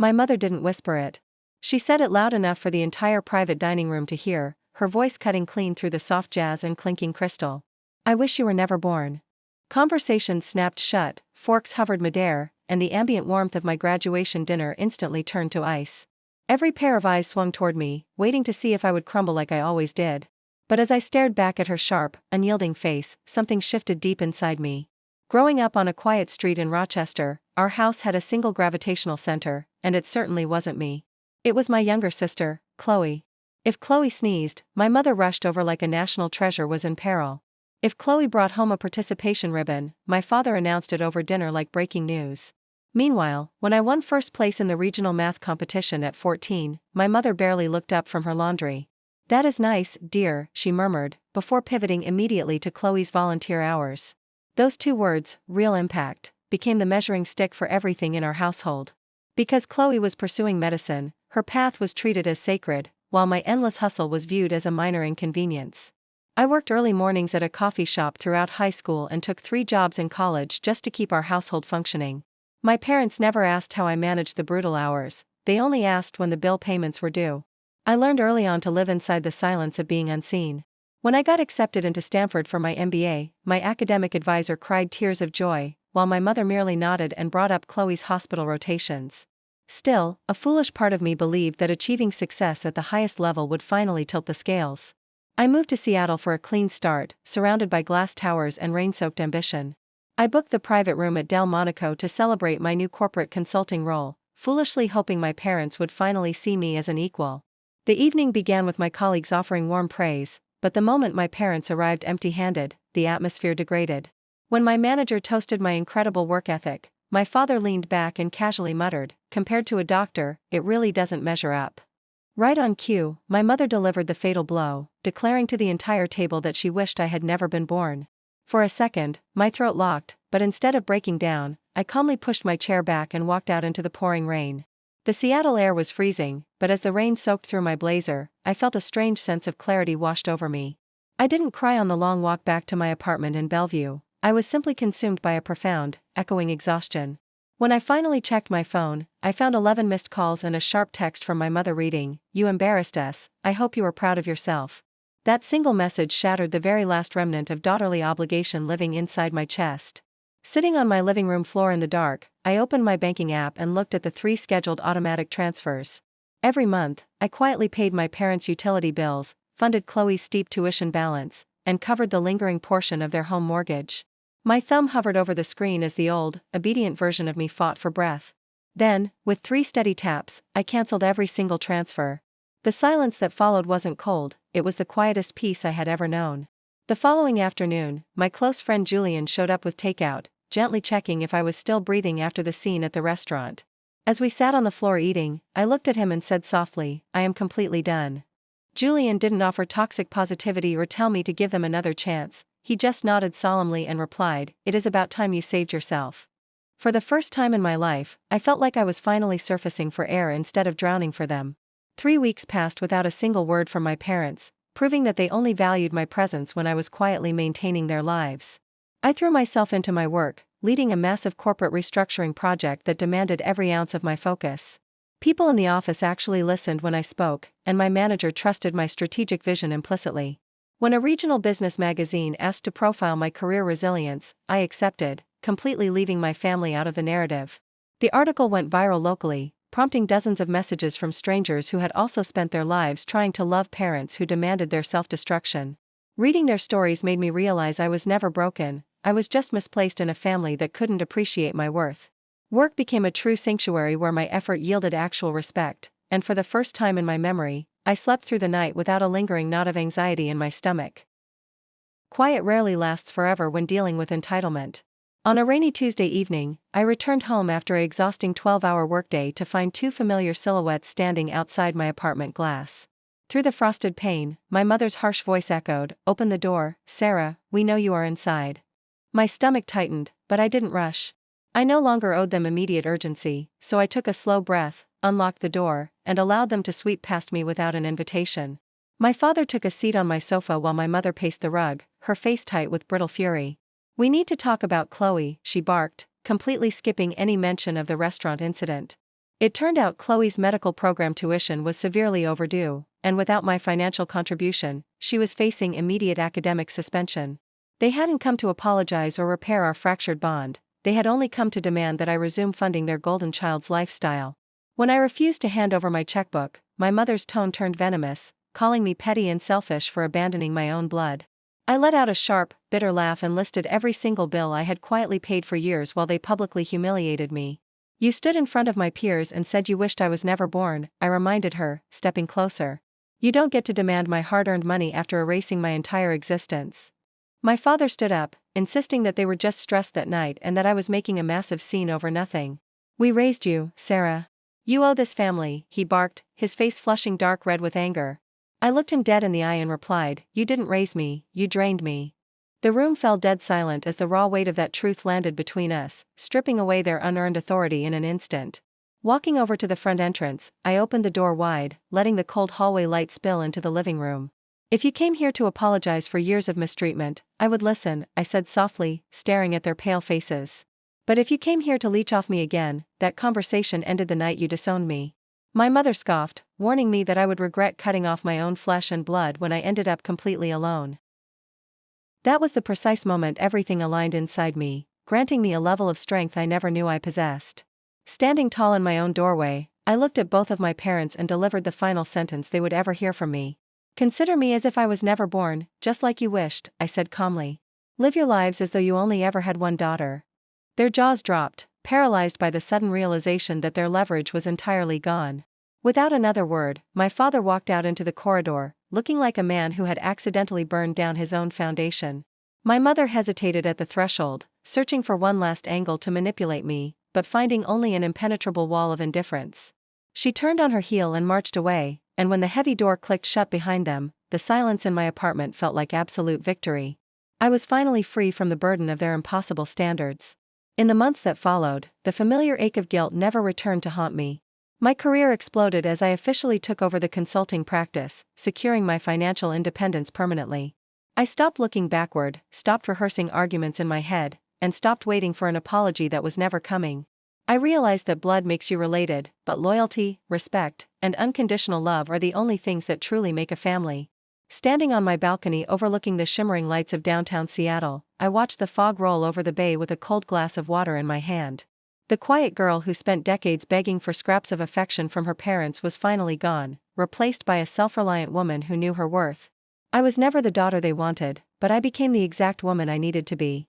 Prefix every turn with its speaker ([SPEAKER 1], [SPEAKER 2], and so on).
[SPEAKER 1] My mother didn't whisper it. She said it loud enough for the entire private dining room to hear, her voice cutting clean through the soft jazz and clinking crystal. I wish you were never born. Conversations snapped shut, forks hovered midair, and the ambient warmth of my graduation dinner instantly turned to ice. Every pair of eyes swung toward me, waiting to see if I would crumble like I always did. But as I stared back at her sharp, unyielding face, something shifted deep inside me. Growing up on a quiet street in Rochester, our house had a single gravitational center, and it certainly wasn't me. It was my younger sister, Chloe. If Chloe sneezed, my mother rushed over like a national treasure was in peril. If Chloe brought home a participation ribbon, my father announced it over dinner like breaking news. Meanwhile, when I won first place in the regional math competition at 14, my mother barely looked up from her laundry. "That is nice, dear," she murmured, before pivoting immediately to Chloe's volunteer hours. Those two words, real impact, became the measuring stick for everything in our household. Because Chloe was pursuing medicine, her path was treated as sacred, while my endless hustle was viewed as a minor inconvenience. I worked early mornings at a coffee shop throughout high school and took 3 jobs in college just to keep our household functioning. My parents never asked how I managed the brutal hours, they only asked when the bill payments were due. I learned early on to live inside the silence of being unseen. When I got accepted into Stanford for my MBA, my academic advisor cried tears of joy, while my mother merely nodded and brought up Chloe's hospital rotations. Still, a foolish part of me believed that achieving success at the highest level would finally tilt the scales. I moved to Seattle for a clean start, surrounded by glass towers and rain-soaked ambition. I booked the private room at Del Monaco to celebrate my new corporate consulting role, foolishly hoping my parents would finally see me as an equal. The evening began with my colleagues offering warm praise, but the moment my parents arrived empty-handed, the atmosphere degraded. When my manager toasted my incredible work ethic, my father leaned back and casually muttered, "Compared to a doctor, it really doesn't measure up." Right on cue, my mother delivered the fatal blow, declaring to the entire table that she wished I had never been born. For a second, my throat locked, but instead of breaking down, I calmly pushed my chair back and walked out into the pouring rain. The Seattle air was freezing, but as the rain soaked through my blazer, I felt a strange sense of clarity washed over me. I didn't cry on the long walk back to my apartment in Bellevue, I was simply consumed by a profound, echoing exhaustion. When I finally checked my phone, I found 11 missed calls and a sharp text from my mother reading, "You embarrassed us, I hope you are proud of yourself." That single message shattered the very last remnant of daughterly obligation living inside my chest. Sitting on my living room floor in the dark, I opened my banking app and looked at the 3 scheduled automatic transfers. Every month, I quietly paid my parents' utility bills, funded Chloe's steep tuition balance, and covered the lingering portion of their home mortgage. My thumb hovered over the screen as the old, obedient version of me fought for breath. Then, with 3 steady taps, I canceled every single transfer. The silence that followed wasn't cold, it was the quietest peace I had ever known. The following afternoon, my close friend Julian showed up with takeout, gently checking if I was still breathing after the scene at the restaurant. As we sat on the floor eating, I looked at him and said softly, "I am completely done." Julian didn't offer toxic positivity or tell me to give them another chance. He just nodded solemnly and replied, "It is about time you saved yourself." For the first time in my life, I felt like I was finally surfacing for air instead of drowning for them. 3 weeks passed without a single word from my parents, proving that they only valued my presence when I was quietly maintaining their lives. I threw myself into my work, leading a massive corporate restructuring project that demanded every ounce of my focus. People in the office actually listened when I spoke, and my manager trusted my strategic vision implicitly. When a regional business magazine asked to profile my career resilience, I accepted, completely leaving my family out of the narrative. The article went viral locally, prompting dozens of messages from strangers who had also spent their lives trying to love parents who demanded their self-destruction. Reading their stories made me realize I was never broken, I was just misplaced in a family that couldn't appreciate my worth. Work became a true sanctuary where my effort yielded actual respect, and for the first time in my memory, I slept through the night without a lingering knot of anxiety in my stomach. Quiet rarely lasts forever when dealing with entitlement. On a rainy Tuesday evening, I returned home after an exhausting 12-hour workday to find 2 familiar silhouettes standing outside my apartment glass. Through the frosted pane, my mother's harsh voice echoed, "Open the door, Sarah, we know you are inside." My stomach tightened, but I didn't rush. I no longer owed them immediate urgency, so I took a slow breath, unlocked the door, and allowed them to sweep past me without an invitation. My father took a seat on my sofa while my mother paced the rug, her face tight with brittle fury. "We need to talk about Chloe," she barked, completely skipping any mention of the restaurant incident. It turned out Chloe's medical program tuition was severely overdue, and without my financial contribution, she was facing immediate academic suspension. They hadn't come to apologize or repair our fractured bond, they had only come to demand that I resume funding their golden child's lifestyle. When I refused to hand over my checkbook, my mother's tone turned venomous, calling me petty and selfish for abandoning my own blood. I let out a sharp, bitter laugh and listed every single bill I had quietly paid for years while they publicly humiliated me. You stood in front of my peers and said you wished I was never born, I reminded her, stepping closer. You don't get to demand my hard-earned money after erasing my entire existence. My father stood up, insisting that they were just stressed that night and that I was making a massive scene over nothing. We raised you, Sarah. You owe this family, he barked, his face flushing dark red with anger. I looked him dead in the eye and replied, you didn't raise me, you drained me. The room fell dead silent as the raw weight of that truth landed between us, stripping away their unearned authority in an instant. Walking over to the front entrance, I opened the door wide, letting the cold hallway light spill into the living room. If you came here to apologize for years of mistreatment, I would listen, I said softly, staring at their pale faces. But if you came here to leech off me again, that conversation ended the night you disowned me. My mother scoffed, warning me that I would regret cutting off my own flesh and blood when I ended up completely alone. That was the precise moment everything aligned inside me, granting me a level of strength I never knew I possessed. Standing tall in my own doorway, I looked at both of my parents and delivered the final sentence they would ever hear from me. Consider me as if I was never born, just like you wished, I said calmly. Live your lives as though you only ever had one daughter. Their jaws dropped, paralyzed by the sudden realization that their leverage was entirely gone. Without another word, my father walked out into the corridor, looking like a man who had accidentally burned down his own foundation. My mother hesitated at the threshold, searching for one last angle to manipulate me, but finding only an impenetrable wall of indifference. She turned on her heel and marched away, and when the heavy door clicked shut behind them, the silence in my apartment felt like absolute victory. I was finally free from the burden of their impossible standards. In the months that followed, the familiar ache of guilt never returned to haunt me. My career exploded as I officially took over the consulting practice, securing my financial independence permanently. I stopped looking backward, stopped rehearsing arguments in my head, and stopped waiting for an apology that was never coming. I realized that blood makes you related, but loyalty, respect, and unconditional love are the only things that truly make a family. Standing on my balcony overlooking the shimmering lights of downtown Seattle, I watched the fog roll over the bay with a cold glass of water in my hand. The quiet girl who spent decades begging for scraps of affection from her parents was finally gone, replaced by a self-reliant woman who knew her worth. I was never the daughter they wanted, but I became the exact woman I needed to be.